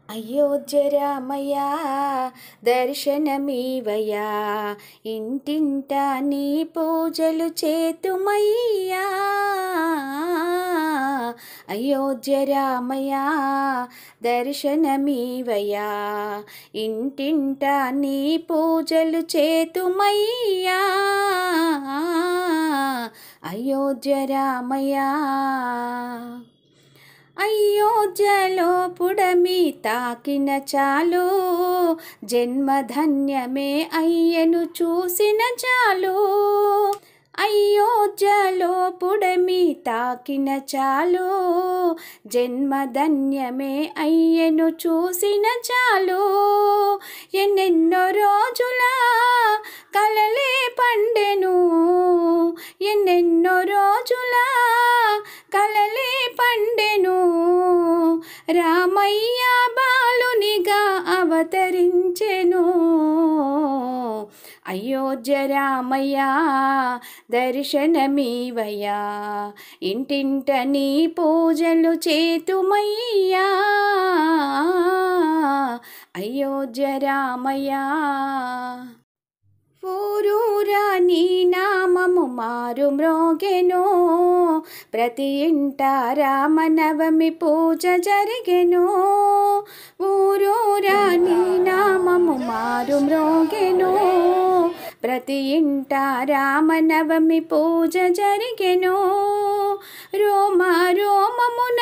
అయోధ్య రామయ్య దర్శనమీవయ్యా, ఇంటింట నీ పూజలు చేతుమయ్యా. అయోధ్య రామయ్య దర్శనమీవయ్యా, ఇంటింట నీ పూజలు చేతుమయ్యా. అయోధ్య రామయ్య అయోధ్యలో పుడమి తాకిన చాలు, జన్మధన్యమే అయ్యను చూసిన చాలు. అయోధ్యలో పుడమి తాకిన చాలు, జన్మధన్యమే అయ్యను చూసిన చాలు. ఎన్నెన్నో రోజుల కలలే పండెను, ఎన్నెన్నో రోజుల కలలే పండెను. రామయ్య బాలునిగా అవతరించెను. అయోధ్య రామయ్య దర్శనమీవయ్యా, ఇంటింట నీ పూజలు చేతుమయ్యా. అయోధ్య రామయ్య ఊరూరా నీ నామము మారు మ్రోగెను, ప్రతి ఇంట రామనవమి పూజ జరిగెను. ఊరూరా నీ నామము మారు మ్రోగెను, ప్రతి ఇంట రామనవమి పూజ జరిగెను. రోమ రోమమున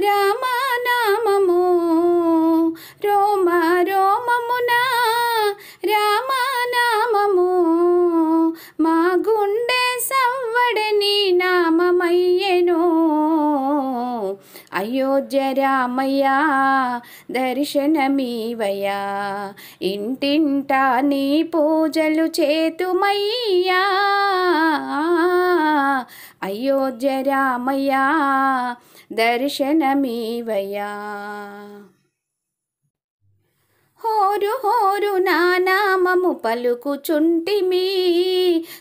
రామనామము, రోమ రోమమున రామనామము, మా గుండె సవ్వడని నామమయ్యెను. అయోధ్య రామయ్య దర్శనమీవయ్యా, ఇంటింట నీ పూజలు చేతుమయ్యా. అయోధ్య రామయ్య దర్శనమీవయ్యా. హోరు హోరు నా నామము పలుకుచుంటిమి,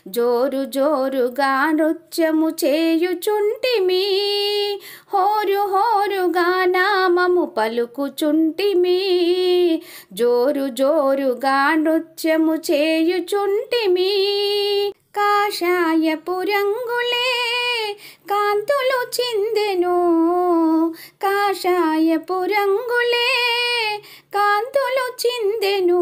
జోరు జోరుగా నృత్యము చేయుచుంటిమి. హోరు హోరుగా నామము పలుకుచుంటిమి, జోరు జోరుగా నృత్యము చేయుచుంటిమి. కాషాయపు రంగులే కాంతులు చిందెను, కాషాయపు రంగులే కాంతులు చిందెను.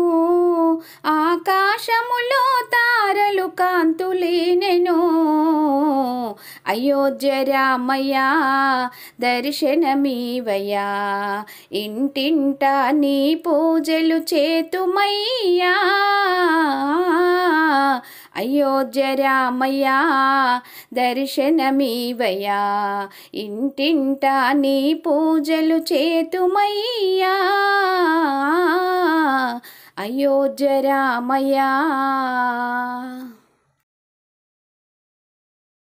ఆకాశములో తారలు కాంతులీనెను. అయోధ్య రామయ్య దర్శనమీవయ్యా, ఇంటింట నీ పూజలు చేతుమయ్యా. అయోధ్య రామయ్య దర్శనమీవయ్యా, ఇంటింట నీ పూజలు చేతుమయ్యా. అయోధ్య రామయ్య.